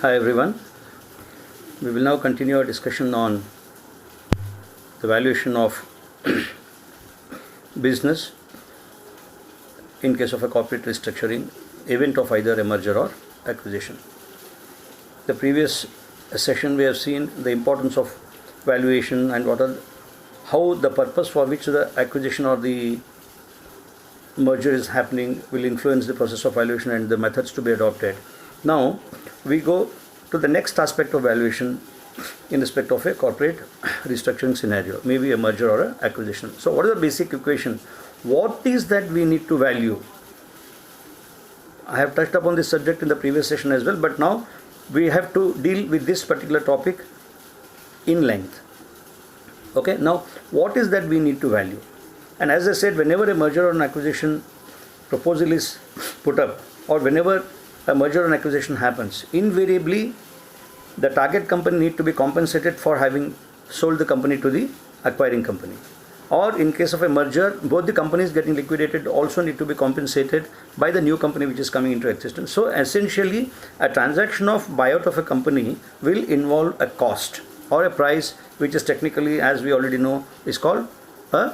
Hi everyone. We will now continue our discussion on the valuation of business in case of a corporate restructuring event of either a merger or acquisition. The previous session we have seen the importance of valuation and how the purpose for which the acquisition or the merger is happening will influence the process of valuation and the methods to be adopted. Now we go to the next aspect of valuation in respect of a corporate restructuring scenario, maybe a merger or an acquisition. So what is the basic equation? What is that we need to value? I have touched upon this subject in the previous session as well, but now we have to deal with this particular topic in length. Okay, now what is that we need to value? And as I said, whenever a merger or an acquisition proposal is put up, or whenever a merger and acquisition happens, invariably the target company need to be compensated for having sold the company to the acquiring company. Or in case of a merger, both the companies getting liquidated also need to be compensated by the new company which is coming into existence. So essentially, a transaction of buyout of a company will involve a cost or a price, which is technically, as we already know, is called a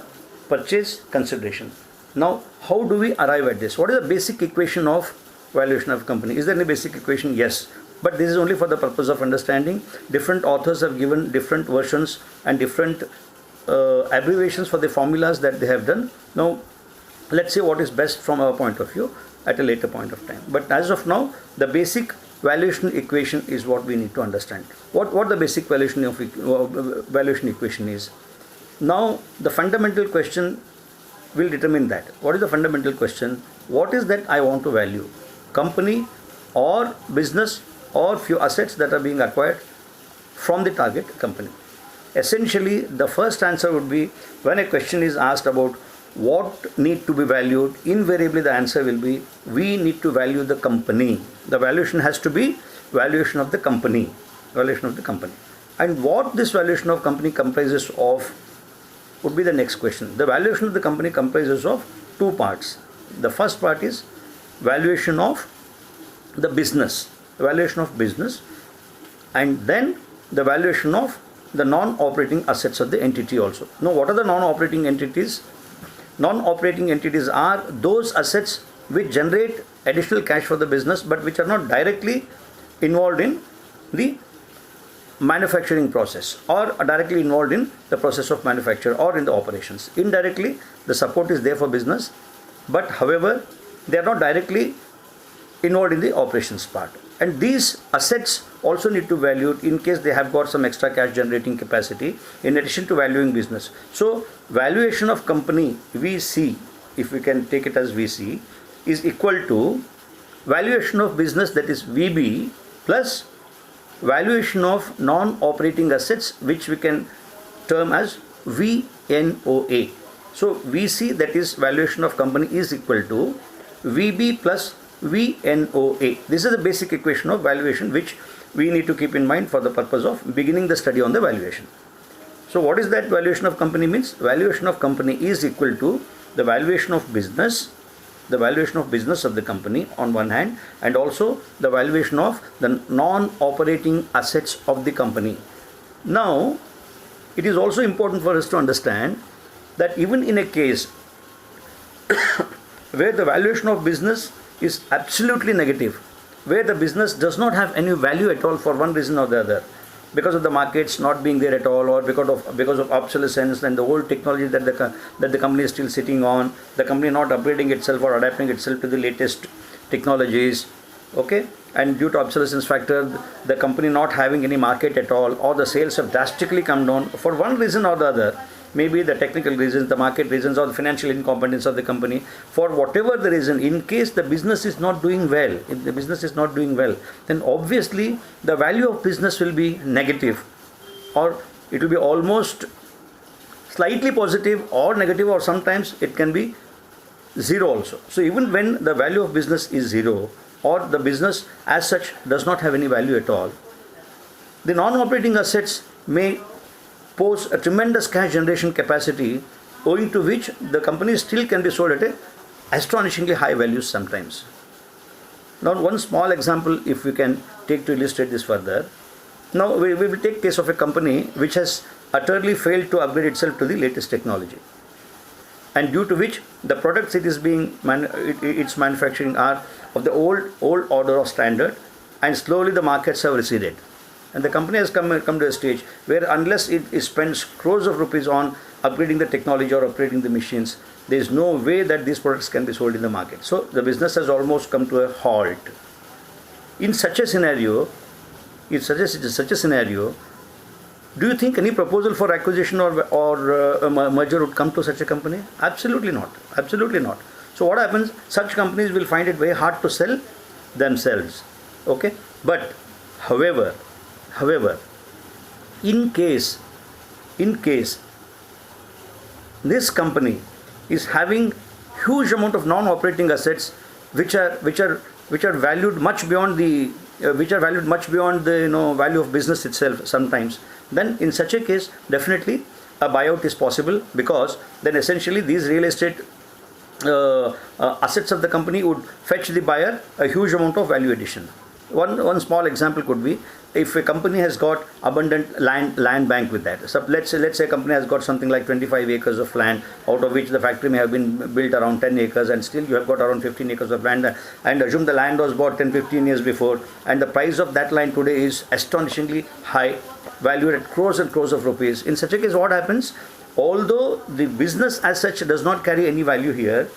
purchase consideration. Now, how do we arrive at this? What is the basic equation of valuation of company? Is there any basic equation? Yes, but this is only for the purpose of understanding. Different authors have given different versions and different abbreviations for the formulas that they have done. Now let's see what is best from our point of view at a later point of time. But as of now, the basic valuation equation is what we need to understand. What the basic valuation equation is. Now the fundamental question will determine that. What is the fundamental question? What is that I want to value? Company or business or few assets that are being acquired from the target company. Essentially, the first answer would be, when a question is asked about what need to be valued, invariably the answer will be, we need to value the company. The valuation has to be valuation of the company. Valuation of the company. And what this valuation of company comprises of would be the next question. The valuation of the company comprises of two parts. The first part is valuation of the business. Valuation of business, and then the valuation of the non-operating assets of the entity also. Now, what are the non-operating entities? Non-operating entities are those assets which generate additional cash for the business, but which are not directly involved in the manufacturing process or are directly involved in the process of manufacture or in the operations. Indirectly, the support is there for business, but however, they are not directly involved in the operations part. And these assets also need to value in case they have got some extra cash generating capacity in addition to valuing business. So valuation of company VC, if we can take it as VC, is equal to valuation of business, that is VB, plus valuation of non-operating assets, which we can term as VNOA. So VC, that is valuation of company, is equal to VB plus VNOA. This is the basic equation of valuation which we need to keep in mind for the purpose of beginning the study on the valuation. So what is that valuation of company means? Valuation of company is equal to the valuation of business, the valuation of business of the company on one hand, and also the valuation of the non-operating assets of the company. Now, it is also important for us to understand that even in a case where the valuation of business is absolutely negative, where the business does not have any value at all for one reason or the other, because of the markets not being there at all, or because of obsolescence and the old technology that the company is still sitting on, the company not upgrading itself or adapting itself to the latest technologies, okay, and due to obsolescence factor, the company not having any market at all, or the sales have drastically come down for one reason or the other. Maybe the technical reasons, the market reasons, or the financial incompetence of the company. For whatever the reason, in case the business is not doing well, if the business is not doing well, then obviously the value of business will be negative, or it will be almost slightly positive or negative, or sometimes it can be zero also. So even when the value of business is zero, or the business as such does not have any value at all, the non-operating assets may pose a tremendous cash generation capacity, owing to which the company still can be sold at a astonishingly high values sometimes. Now, one small example, if we can take to illustrate this further. Now, we will take case of a company which has utterly failed to upgrade itself to the latest technology, and due to which the products it is it's manufacturing are of the old order of standard, and slowly the markets have receded, and the company has come to a stage where unless it spends crores of rupees on upgrading the technology or upgrading the machines, there is no way that these products can be sold in the market. So the business has almost come to a halt. In such a scenario, do you think any proposal for acquisition or merger would come to such a company? Absolutely not. Absolutely not. So what happens? Such companies will find it very hard to sell themselves. Okay. But however, in case this company is having huge amount of non-operating assets which are valued much beyond the value of business itself sometimes, then in such a case definitely a buyout is possible, because then essentially these real estate assets of the company would fetch the buyer a huge amount of value addition. One small example could be, if a company has got abundant land bank with that. So let's say a company has got something like 25 acres of land, out of which the factory may have been built around 10 acres, and still you have got around 15 acres of land, and assume the land was bought 10-15 years before, and the price of that land today is astonishingly high, valued at crores and crores of rupees. In such a case, what happens? Although the business as such does not carry any value here,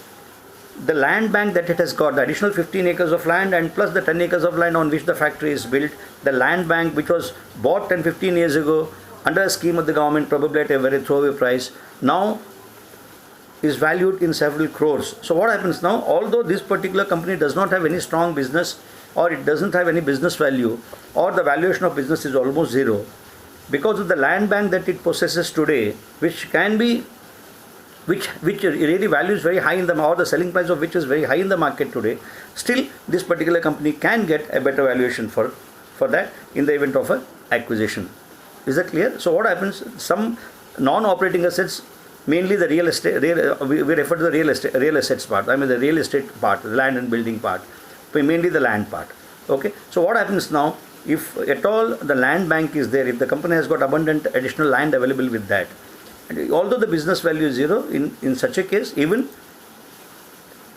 the land bank that it has got, the additional 15 acres of land and plus the 10 acres of land on which the factory is built, the land bank which was bought 10-15 years ago under a scheme of the government, probably at a very throwaway price, now is valued in several crores. So what happens now? Although this particular company does not have any strong business, or it doesn't have any business value, or the valuation of business is almost zero, because of the land bank that it possesses today, which really values very high in the market, or the selling price of which is very high in the market today, still this particular company can get a better valuation for that in the event of an acquisition. Is that clear? So what happens? Some non-operating assets, mainly the real estate, we refer to the real assets part, the real estate part, the land and building part, mainly the land part. Okay. So what happens now? If at all the land bank is there, if the company has got abundant additional land available with that, and although the business value is zero, in such a case, even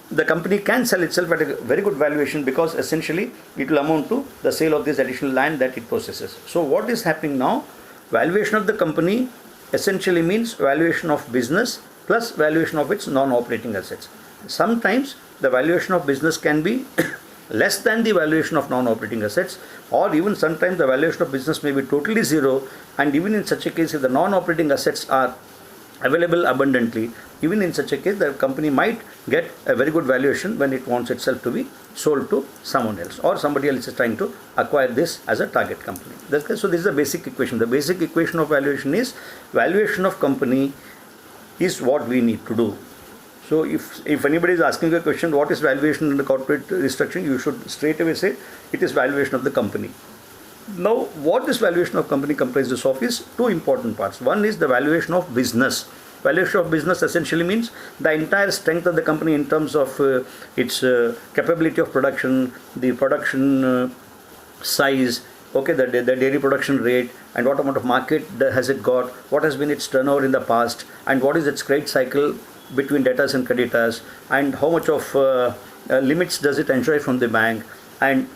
the company can sell itself at a very good valuation, because essentially it will amount to the sale of this additional land that it possesses. So what is happening now? Valuation of the company essentially means valuation of business plus valuation of its non-operating assets. Sometimes the valuation of business can be less than the valuation of non-operating assets, or even sometimes the valuation of business may be totally zero, and even in such a case, if the non-operating assets are available abundantly, even in such a case the company might get a very good valuation when it wants itself to be sold to someone else, or somebody else is trying to acquire this as a target company. So this is the basic equation. The basic equation of valuation is, valuation of company is what we need to do. So if anybody is asking a question, what is valuation in the corporate restructuring, you should straight away say it is valuation of the company. Now, what this valuation of company comprises of is two important parts. One is the valuation of business. Valuation of business essentially means the entire strength of the company in terms of its capability of production, the production size, okay, the dairy production rate, and what amount of market has it got, what has been its turnover in the past, and what is its credit cycle between debtors and creditors, and how much of limits does it enjoy from the bank, and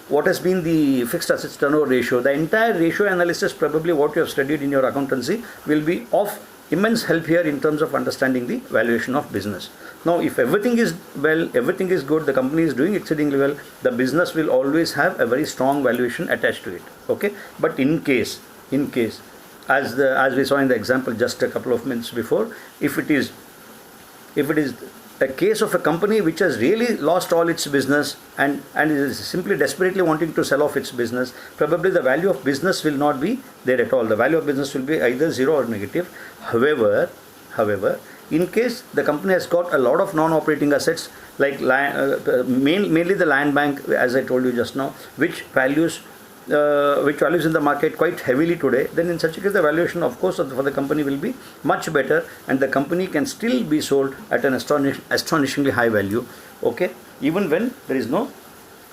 what has been the fixed assets turnover ratio. The entire ratio analysis, probably what you have studied in your accountancy, will be of immense help here in terms of understanding the valuation of business. Now, if everything is well, everything is good, the company is doing exceedingly well, the business will always have a very strong valuation attached to it. Okay, but in case, as we saw in the example just a couple of minutes before, if it is a case of a company which has really lost all its business and is simply desperately wanting to sell off its business, probably the value of business will not be there at all. The value of business will be either zero or negative. However, in case the company has got a lot of non-operating assets, like mainly the land bank, as I told you just now, which values in the market quite heavily today, then in such a case the valuation, of course, for the company will be much better, and the company can still be sold at an astonishingly high value, okay, even when there is no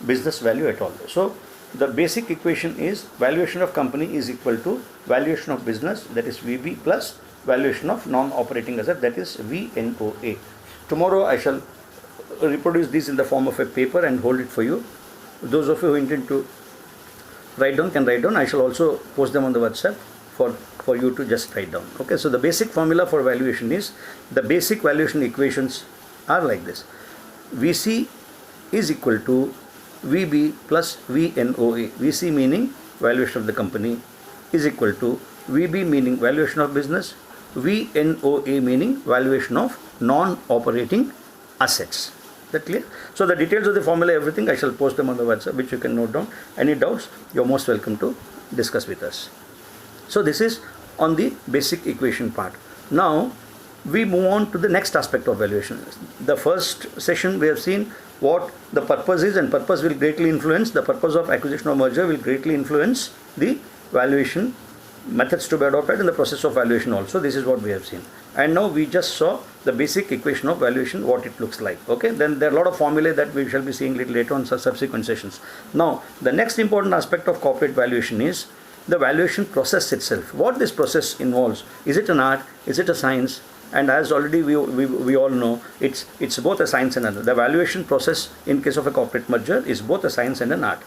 business value at all. So the basic equation is valuation of company is equal to valuation of business, that is VB, plus valuation of non-operating asset, that is VNOA. Tomorrow I shall reproduce these in the form of a paper and hold it for you. Those of you who intend to write down can write down. I shall also post them on the WhatsApp for you to just write down. Okay, so the basic formula for valuation is, the basic valuation equations are like this. VC is equal to VB plus VNOA. VC meaning valuation of the company is equal to VB meaning valuation of business, VNOA meaning valuation of non-operating assets. That clear? So the details of the formula, everything, I shall post them on the WhatsApp, which you can note down. Any doubts, you're most welcome to discuss with us. So this is on the basic equation part. Now we move on to the next aspect of valuation. The first session we have seen what the purpose is, and purpose will greatly influence, the purpose of acquisition or merger will greatly influence the valuation methods to be adopted in the process of valuation also. This is what we have seen. And now we just saw the basic equation of valuation, what it looks like. Okay, then there are a lot of formulae that we shall be seeing little later on subsequent sessions. Now the next important aspect of corporate valuation is the valuation process itself. What this process involves. Is it an art? Is it a science? And as already we all know, it's both a science and an art. The valuation process in case of a corporate merger is both a science and an art.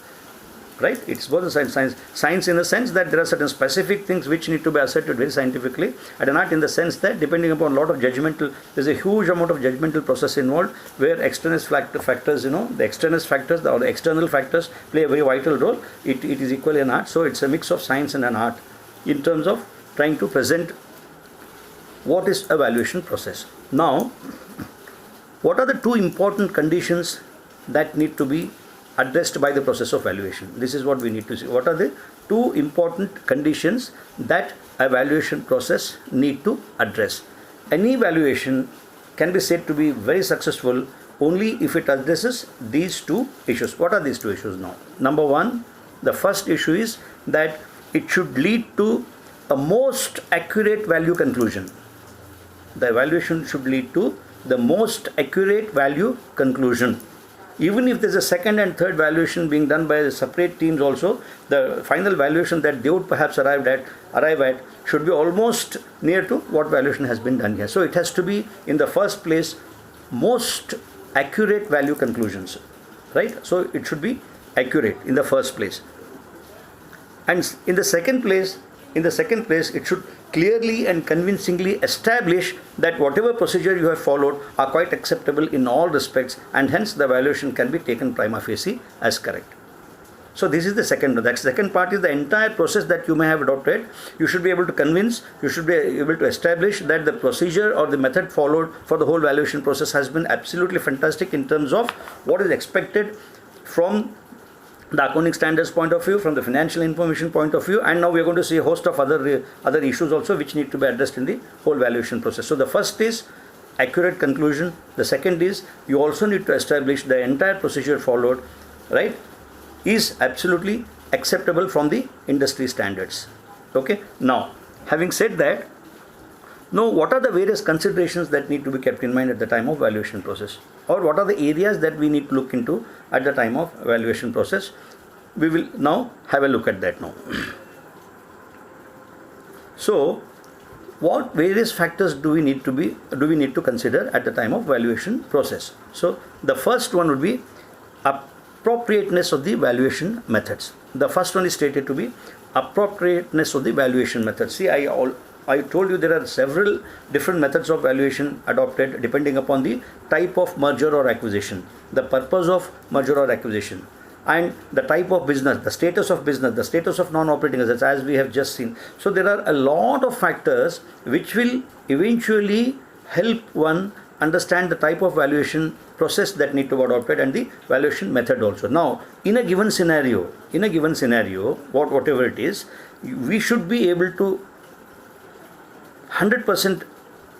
Right? It's both a science in the sense that there are certain specific things which need to be asserted very scientifically, and an art in the sense that depending upon a lot of judgmental, there's a huge amount of judgmental process involved, where external factors, the external factors or the external factors play a very vital role. It is equally an art. So it's a mix of science and an art in terms of trying to present what is a valuation process. Now, what are the two important conditions that need to be addressed by the process of valuation? This is what we need to see. What are the two important conditions that a valuation process need to address? Any valuation can be said to be very successful only if it addresses these two issues. What are these two issues now? Number one, the first issue is that it should lead to a most accurate value conclusion. The evaluation should lead to the most accurate value conclusion. Even if there's a second and third valuation being done by separate teams also, the final valuation that they would perhaps arrive at should be almost near to what valuation has been done here. So it has to be, in the first place, most accurate value conclusions, right? So it should be accurate in the first place. And in the second place, it should clearly and convincingly establish that whatever procedure you have followed are quite acceptable in all respects, and hence the valuation can be taken prima facie as correct. So this is the second. The second part is the entire process that you may have adopted. You should be able to convince, you should be able to establish that the procedure or the method followed for the whole valuation process has been absolutely fantastic in terms of what is expected from the accounting standards point of view, from the financial information point of view, and now we are going to see a host of other issues also which need to be addressed in the whole valuation process. So the first is accurate conclusion. The second is you also need to establish the entire procedure followed, right, is absolutely acceptable from the industry standards. Okay. Now, having said that, now what are the various considerations that need to be kept in mind at the time of valuation process, or what are the areas that we need to look into at the time of valuation process? We will now have a look at that now. So what various factors do we need to consider at the time of valuation process? So the first one would be appropriateness of the valuation methods. The first one is stated to be appropriateness of the valuation methods. See, I told you there are several different methods of valuation adopted depending upon the type of merger or acquisition, the purpose of merger or acquisition, and the type of business, the status of non-operating assets, as we have just seen. So there are a lot of factors which will eventually help one understand the type of valuation process that need to be adopted and the valuation method also. Now, in a given scenario, whatever it is, we should be able to 100%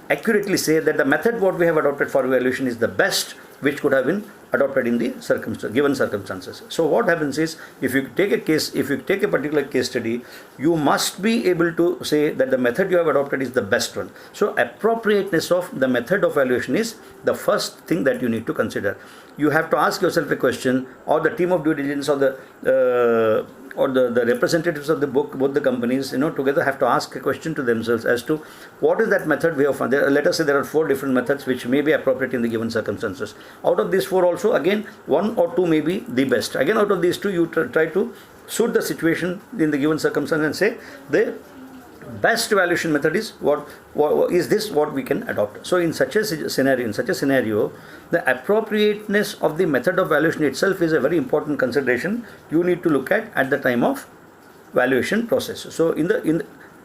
accurately say that the method what we have adopted for valuation is the best which could have been adopted in the given circumstances. So what happens is, if you take a particular case study, you must be able to say that the method you have adopted is the best one. So appropriateness of the method of valuation is the first thing that you need to consider. You have to ask yourself a question, or the team of due diligence, or the representatives of both the companies, together have to ask a question to themselves as to what is that method we have found. Let us say there are 4 different methods which may be appropriate in the given circumstances. Out of these 4 also, again, 1 or 2 may be the best. Again, out of these 2, you try to suit the situation in the given circumstance and say the best valuation method is what we can adopt. So in such a scenario, the appropriateness of the method of valuation itself is a very important consideration you need to look at the time of valuation process. So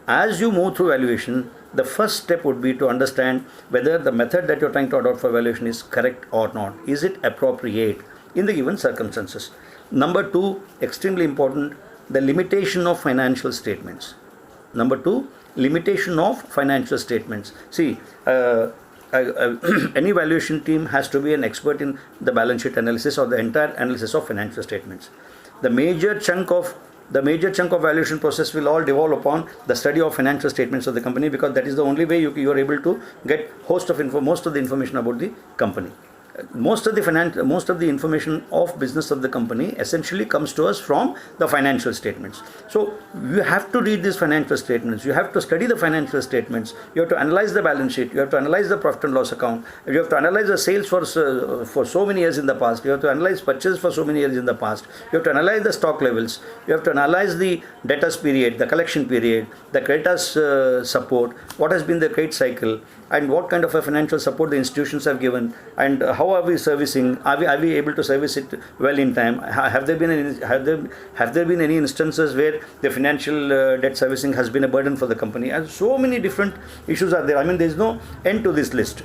as you move through valuation, the first step would be to understand whether the method that you're trying to adopt for valuation is correct or not. Is it appropriate in the given circumstances? Number 2, extremely important, the limitation of financial statements. Number 2, limitation of financial statements. See, any valuation team has to be an expert in the balance sheet analysis or the entire analysis of financial statements. The major chunk of valuation process will all devolve upon the study of financial statements of the company, because that is the only way you are able to get most of the information about the company. Most of the information of business of the company essentially comes to us from the financial statements. So you have to read these financial statements, you have to study the financial statements, you have to analyze the balance sheet, you have to analyze the profit and loss account, you have to analyze the sales for so many years in the past, you have to analyze purchases for so many years in the past, you have to analyze the stock levels, you have to analyze the debtors period, the collection period, the creditors support, what has been the credit cycle, and what kind of a financial support the institutions have given, and how are we servicing? Are we able to service it well in time? Have there been any instances where the financial debt servicing has been a burden for the company? And so many different issues are there. I mean, there is no end to this list.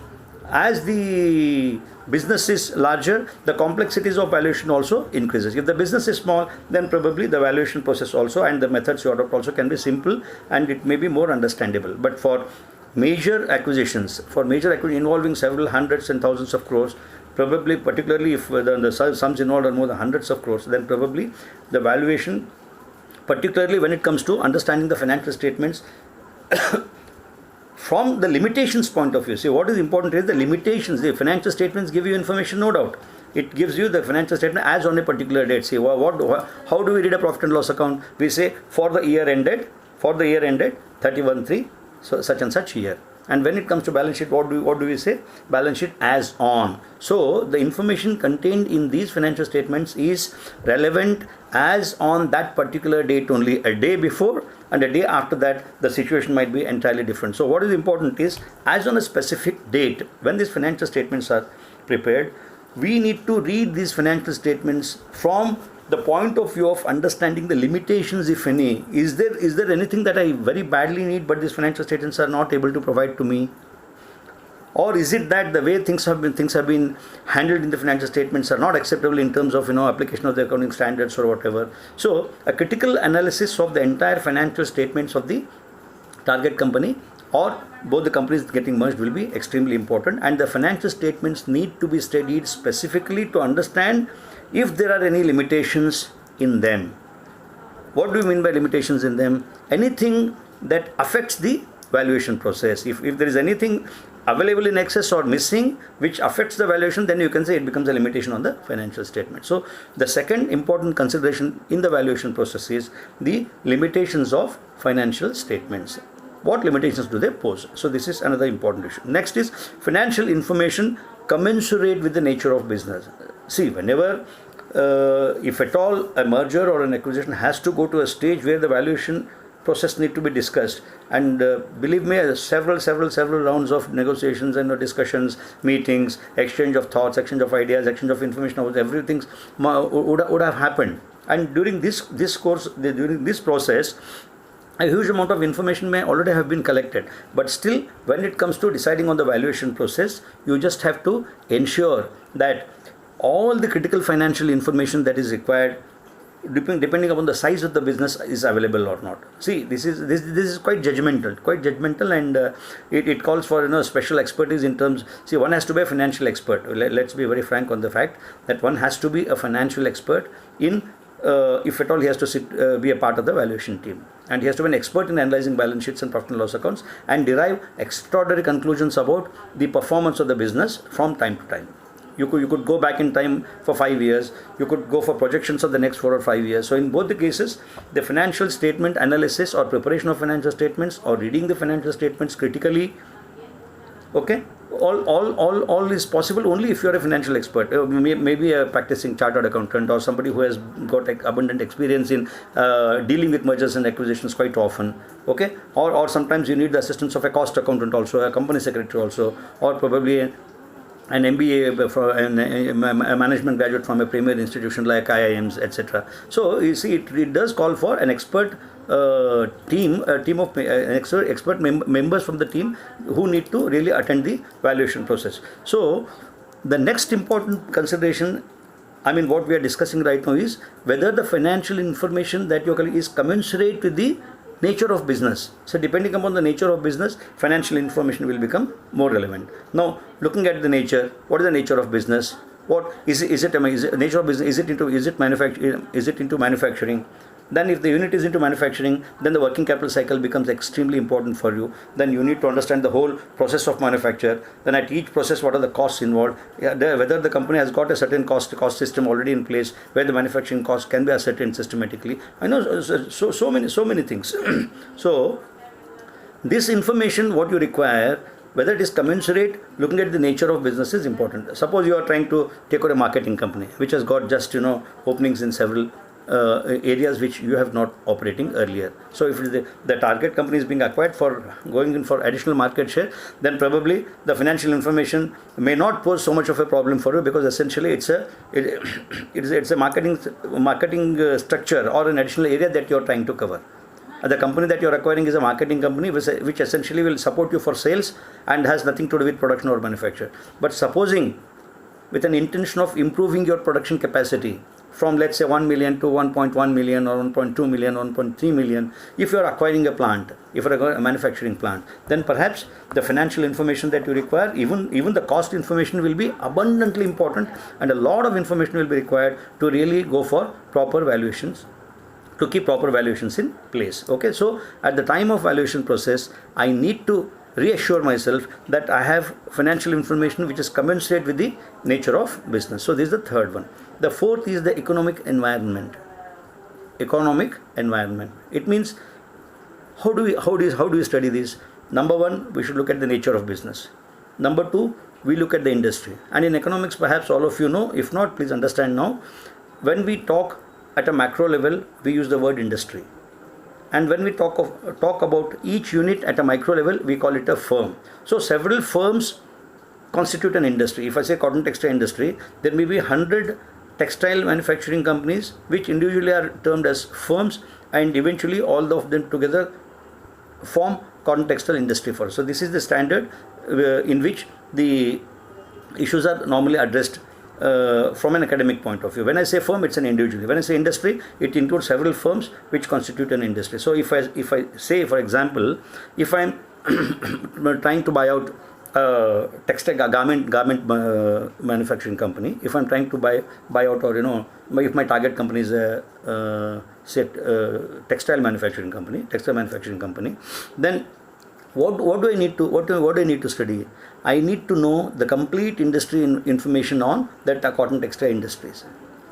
As the business is larger, the complexities of valuation also increases. If the business is small, then probably the valuation process also and the methods you adopt also can be simple, and it may be more understandable. But for major acquisitions involving several hundreds and thousands of crores, probably particularly if the sums involved are more than hundreds of crores, then probably the valuation, particularly when it comes to understanding the financial statements from the limitations point of view. See, what is important is the limitations. The financial statements give you information, no doubt. It gives you the financial statement as on a particular date. See, how do we read a profit and loss account? We say for the year ended 31/3, so such and such year. And when it comes to balance sheet, what do we say? Balance sheet as on. So the information contained in these financial statements is relevant as on that particular date only. A day before and a day after that, the situation might be entirely different. So what is important is, as on a specific date, when these financial statements are prepared, we need to read these financial statements from the point of view of understanding the limitations, if any. Is there anything that I very badly need but these financial statements are not able to provide to me? Or is it that the way things have been handled in the financial statements are not acceptable in terms of application of the accounting standards or whatever? So a critical analysis of the entire financial statements of the target company or both the companies getting merged will be extremely important, and the financial statements need to be studied specifically to understand if there are any limitations in them. What do you mean by limitations in them? Anything that affects the valuation process. If there is anything available in excess or missing which affects the valuation, then you can say it becomes a limitation on the financial statement. So the second important consideration in the valuation process is the limitations of financial statements. What limitations do they pose? So this is another important issue. Next is financial information commensurate with the nature of business. See, whenever, if at all, a merger or an acquisition has to go to a stage where the valuation process need to be discussed, and believe me, several rounds of negotiations and discussions, meetings, exchange of thoughts, exchange of ideas, exchange of information about everything would have happened. And during this process, a huge amount of information may already have been collected, but still, when it comes to deciding on the valuation process, you just have to ensure that all the critical financial information that is required depending upon the size of the business is available or not. See, this is quite judgmental, and it calls for special expertise in terms. See, one has to be a financial expert. Let's be very frank on the fact that one has to be a financial expert in. If at all he has to be a part of the valuation team, and he has to be an expert in analyzing balance sheets and profit and loss accounts and derive extraordinary conclusions about the performance of the business from time to time. You could go back in time for 5 years. You could go for projections of the next 4 or 5 years. So in both the cases, the financial statement analysis or preparation of financial statements or reading the financial statements critically, okay, all is possible only if you are a financial expert, maybe a practicing chartered accountant or somebody who has got abundant experience in dealing with mergers and acquisitions quite often, okay, or sometimes you need the assistance of a cost accountant also, a company secretary also, or probably an MBA, a management graduate from a premier institution like IIMs, etc. So you see, it does call for an expert team of expert members from the team who need to really attend the valuation process. So the next important consideration, what we are discussing right now is whether the financial information that you collect is commensurate with the nature of business. So depending upon the nature of business, financial information will become more relevant. Now, looking at the nature, what is the nature of business? What is it nature of business? Is it into manufacturing? Then if the unit is into manufacturing, then the working capital cycle becomes extremely important for you. Then you need to understand the whole process of manufacture. Then at each process, what are the costs involved? Whether the company has got a certain cost system already in place, where the manufacturing cost can be ascertained systematically. I know so many things. So this information, what you require, whether it is commensurate, looking at the nature of business is important. Suppose you are trying to take out a marketing company, which has got just openings in several areas which you have not operating earlier. So if the target company is being acquired for going in for additional market share, then probably the financial information may not pose so much of a problem for you, because essentially it's a marketing structure or an additional area that you are trying to cover. The company that you are acquiring is a marketing company which essentially will support you for sales and has nothing to do with production or manufacture. But supposing with an intention of improving your production capacity from, let's say, 1 million to 1.1 million or 1.2 million, 1.3 million, if you are acquiring a plant, if you are a manufacturing plant, then perhaps the financial information that you require, even the cost information will be abundantly important, and a lot of information will be required to really go for proper valuations, to keep proper valuations in place. Okay, so at the time of valuation process, I need to reassure myself that I have financial information which is commensurate with the nature of business. So this is the third one. The fourth is the economic environment. Economic environment. It means how do we study this? Number one, we should look at the nature of business. Number two, we look at the industry. And in economics, perhaps all of you know. If not, please understand now. When we talk at a macro level, we use the word industry. And when we talk about each unit at a micro level, we call it a firm. So several firms constitute an industry. If I say cotton textile industry, there may be 100 textile manufacturing companies which individually are termed as firms, and eventually all of them together form cotton textile industry first. So this is the standard in which the issues are normally addressed from an academic point of view. When I say firm, it's an individual. When I say industry, it includes several firms which constitute an industry. So if I say, for example, if I'm trying to buy out textile garment manufacturing company, if I'm trying to buy out, or if my target company is a textile manufacturing company, then what do I need to study? I need to know the complete industry information on that cotton textile industries.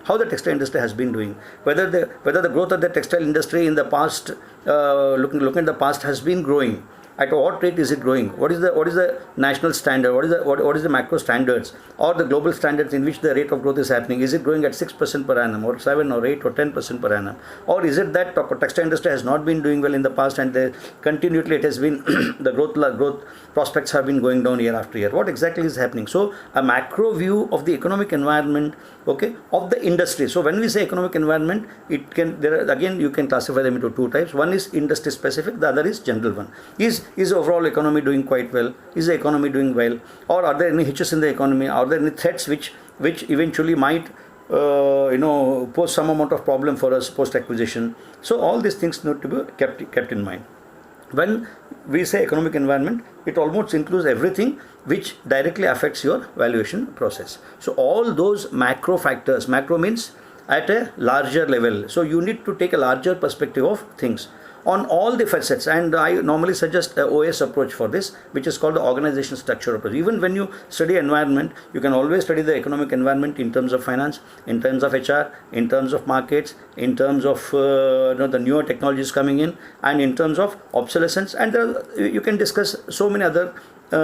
How the textile industry has been doing, whether the growth of the textile industry in the past, looking at the past, has been growing. At what rate is it growing? What is the national standard? What is the macro standards or the global standards in which the rate of growth is happening? Is it growing at 6% per annum, or 7 or 8 or 10% per annum? Or is it that textile industry has not been doing well in the past, and continually it has been the growth prospects have been going down year after year? What exactly is happening? So a macro view of the economic environment, okay, of the industry. So when we say economic environment, you can classify them into two types. One is industry specific, the other is general one. Is the overall economy doing quite well? Is the economy doing well? Or are there any hitches in the economy? Are there any threats which eventually might pose some amount of problem for us post acquisition. So all these things need to be kept in mind. When we say economic environment, it almost includes everything which directly affects your valuation process. So all those macro factors, macro means at a larger level. So you need to take a larger perspective of things on all the facets, and I normally suggest the OS approach for this, which is called the organization structure approach. Even when you study environment, you can always study the economic environment in terms of finance, in terms of HR, in terms of markets, in terms of the newer technologies coming in, and in terms of obsolescence, and you can discuss so many other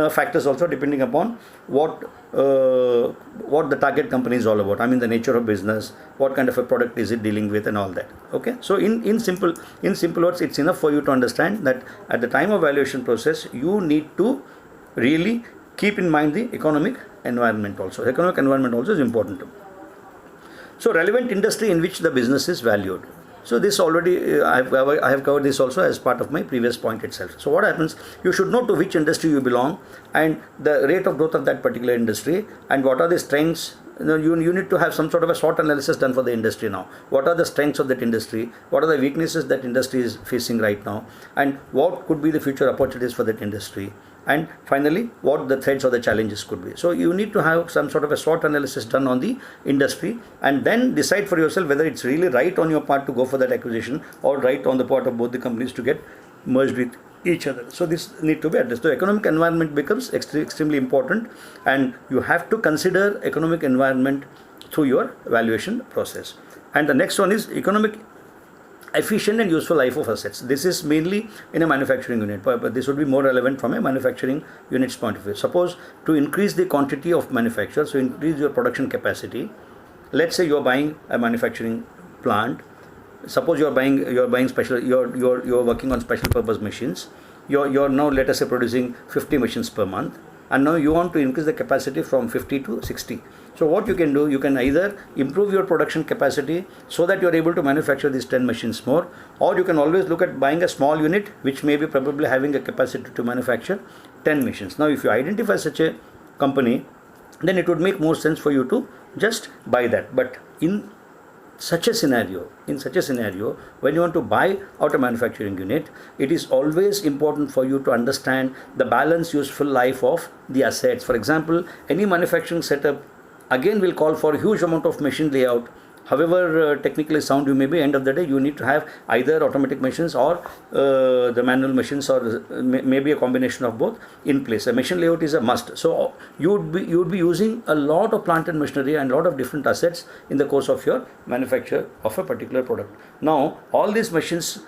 factors also, depending upon what the target company is all about. I mean, the nature of business, what kind of a product is it dealing with, and all that. Okay, so in simple words, it's enough for you to understand that at the time of valuation process, you need to really keep in mind the economic environment also. Economic environment also is important. So relevant industry in which the business is valued. So this already, I have covered this also as part of my previous point itself. So what happens, you should know to which industry you belong and the rate of growth of that particular industry, and what are the strengths. You need to have some sort of a SWOT analysis done for the industry now. What are the strengths of that industry? What are the weaknesses that industry is facing right now? And what could be the future opportunities for that industry? And finally, what the threats or the challenges could be. So you need to have some sort of a SWOT analysis done on the industry, and then decide for yourself whether it's really right on your part to go for that acquisition, or right on the part of both the companies to get merged with each other. So this need to be addressed. So economic environment becomes extremely important, and you have to consider economic environment through your valuation process. And the next one is economic efficient and useful life of assets. This is mainly in a manufacturing unit, but this would be more relevant from a manufacturing unit's point of view. Suppose to increase the quantity of manufacture, so increase your production capacity. Let's say you are buying a manufacturing plant. Suppose you are buying special, you're working on special purpose machines. You're now, let us say, producing 50 machines per month, and now you want to increase the capacity from 50 to 60. So what you can do, you can either improve your production capacity so that you are able to manufacture these 10 machines more, or you can always look at buying a small unit which may be probably having a capacity to manufacture 10 machines. Now if you identify such a company, then it would make more sense for you to just buy that. But in such a scenario, when you want to buy out a manufacturing unit, it is always important for you to understand the balanced useful life of the assets. For example, any manufacturing setup again will call for a huge amount of machine layout. However technically sound you may be, end of the day you need to have either automatic machines or the manual machines, or maybe a combination of both in place. A machine layout is a must. So you would be using a lot of plant and machinery and a lot of different assets in the course of your manufacture of a particular product. Now all these machines,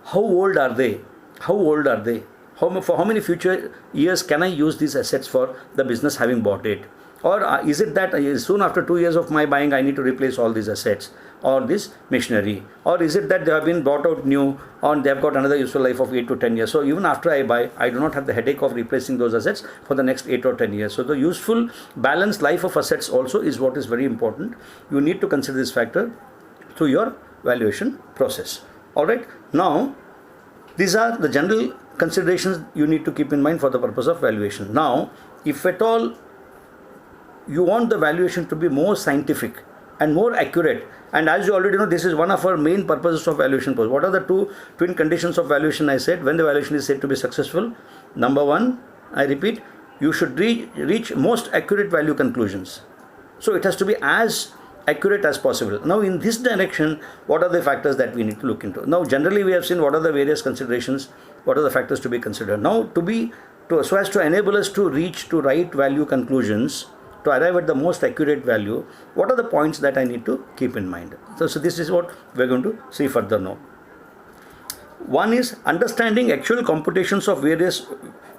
how old are they? For how many future years can I use these assets for the business having bought it? Or is it that soon after 2 years of my buying, I need to replace all these assets or this machinery? Or is it that they have been bought out new and they have got another useful life of 8 to 10 years? So even after I buy, I do not have the headache of replacing those assets for the next 8 or 10 years. So the useful balanced life of assets also is what is very important. You need to consider this factor through your valuation process. Alright, now these are the general considerations you need to keep in mind for the purpose of valuation. Now, if at all you want the valuation to be more scientific and more accurate, and as you already know, this is one of our main purposes of valuation process. What are the two twin conditions of valuation? I said, when the valuation is said to be successful, number one, I repeat, you should reach most accurate value conclusions. So it has to be as accurate as possible. Now in this direction, what are the factors that we need to look into? Now generally we have seen what are the various considerations, what are the factors to be considered. Now so as to enable us to reach to right value conclusions, to arrive at the most accurate value, what are the points that I need to keep in mind? So this is what we're going to see further now. One is understanding actual computations of various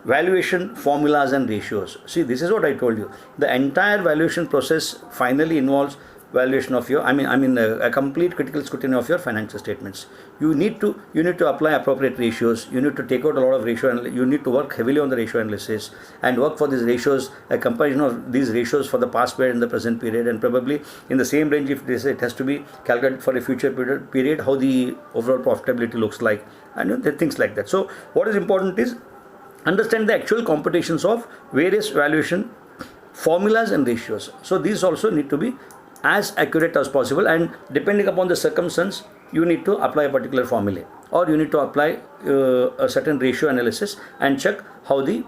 valuation formulas and ratios. See, this is what I told you. The entire valuation process finally involves valuation of your, a complete critical scrutiny of your financial statements. You need to apply appropriate ratios. You need to take out a lot of ratio, and you need to work heavily on the ratio analysis and work for these ratios, a comparison of these ratios for the past period and the present period, and probably in the same range if they say it has to be calculated for a future period, how the overall profitability looks like, and things like that. So what is important is understand the actual computations of various valuation formulas and ratios. So these also need to be as accurate as possible, and depending upon the circumstance, you need to apply a particular formula, or you need to apply a certain ratio analysis and check how the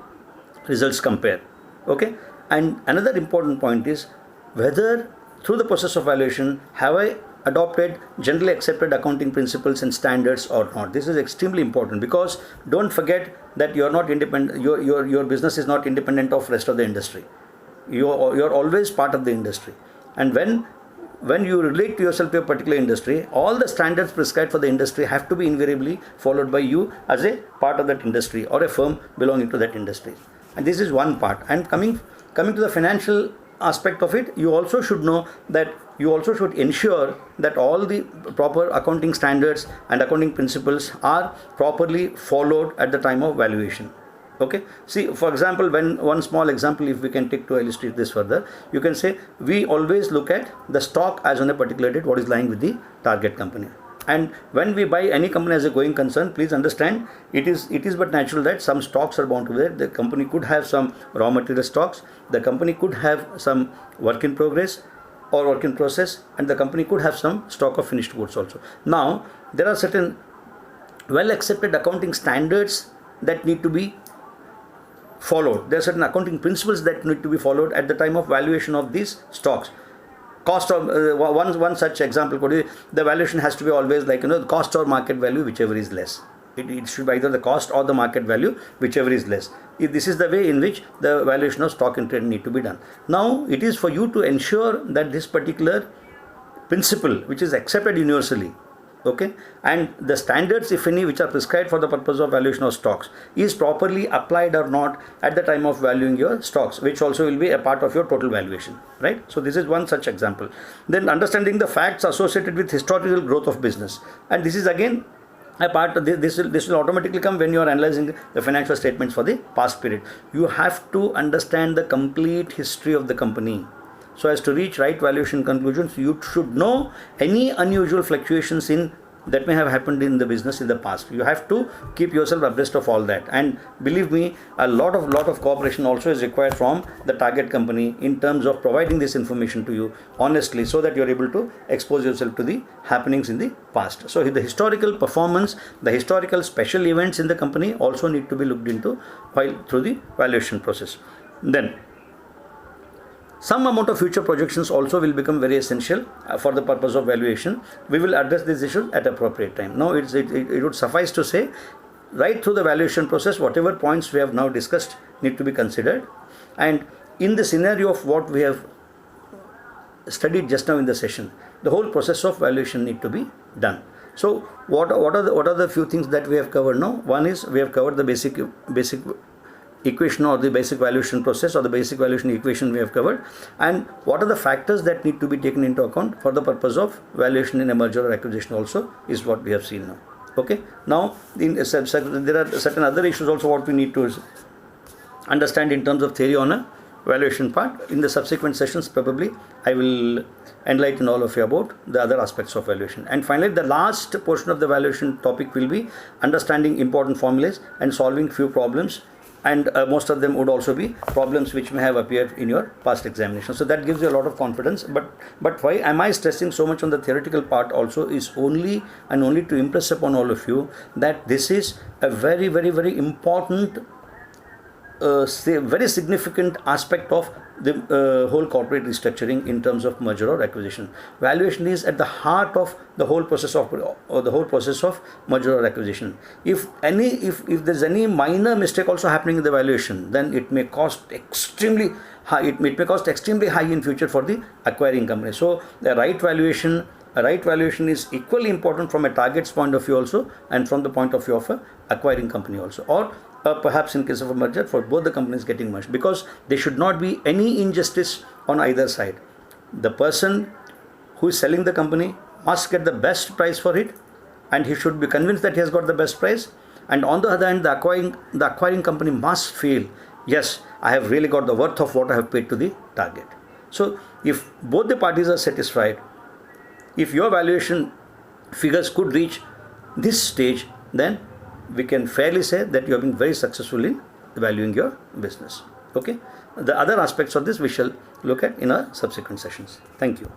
results compare. Okay. And another important point is whether through the process of valuation have I adopted generally accepted accounting principles and standards or not. This is extremely important, because don't forget that you are not independent. Your business is not independent of rest of the industry. You're always part of the industry, and when you relate to yourself to a particular industry, all the standards prescribed for the industry have to be invariably followed by you as a part of that industry or a firm belonging to that industry. And this is one part. And coming to the financial aspect of it, you also should know that you also should ensure that all the proper accounting standards and accounting principles are properly followed at the time of valuation. Okay. See, for example, one small example, if we can take to illustrate this further, you can say we always look at the stock as on a particular date, what is lying with the target company. And when we buy any company as a going concern, please understand it is but natural that some stocks are bound to be there. The company could have some raw material stocks, the company could have some work in progress or work in process, and the company could have some stock of finished goods also. Now, there are certain well accepted accounting standards that need to be followed. There are certain accounting principles that need to be followed at the time of valuation of these stocks. Cost of one such example could be the valuation has to be always like the cost or market value, whichever is less. It should be either the cost or the market value, whichever is less. This is the way in which the valuation of stock in trade need to be done. Now, it is for you to ensure that this particular principle, which is accepted universally, okay, and the standards, if any, which are prescribed for the purpose of valuation of stocks, is properly applied or not at the time of valuing your stocks, which also will be a part of your total valuation, right? So this is one such example. Then understanding the facts associated with historical growth of business, and this is again a part of this will automatically come when you are analyzing the financial statements for the past period. You have to understand the complete history of the company. So as to reach right valuation conclusions, you should know any unusual fluctuations that may have happened in the business in the past. You have to keep yourself abreast of all that. And believe me, a lot of cooperation also is required from the target company in terms of providing this information to you honestly, so that you are able to expose yourself to the happenings in the past. So the historical performance, the historical special events in the company also need to be looked into while through the valuation process. Then some amount of future projections also will become very essential for the purpose of valuation. We will address these issues at appropriate time. Now, it would suffice to say, right through the valuation process, whatever points we have now discussed need to be considered. And in the scenario of what we have studied just now in the session, the whole process of valuation need to be done. So, what are the few things that we have covered now? One is we have covered the basic equation or the basic valuation process or the basic valuation equation we have covered, and what are the factors that need to be taken into account for the purpose of valuation in a merger or acquisition also is what we have seen now. Okay. Now, there are certain other issues also what we need to understand in terms of theory on a valuation part. In the subsequent sessions, probably I will enlighten all of you about the other aspects of valuation. And finally, the last portion of the valuation topic will be understanding important formulas and solving few problems, and most of them would also be problems which may have appeared in your past examination. So that gives you a lot of confidence. But why am I stressing so much on the theoretical part also is only to impress upon all of you that this is a very important, very significant aspect of the whole corporate restructuring in terms of merger or acquisition. Valuation is at the heart of the whole process of merger or acquisition. If there's any minor mistake also happening in the valuation, then it may cost extremely high. It may cost extremely high in future for the acquiring company. So the right valuation is equally important from a target's point of view also, and from the point of view of a acquiring company also, or perhaps in case of a merger for both the companies getting merged, because there should not be any injustice on either side. The person who is selling the company must get the best price for it, and he should be convinced that he has got the best price. And on the other hand, the acquiring company must feel, yes, I have really got the worth of what I have paid to the target. So if both the parties are satisfied, if your valuation figures could reach this stage, then we can fairly say that you have been very successful in valuing your business. Okay. The other aspects of this we shall look at in our subsequent sessions. Thank you.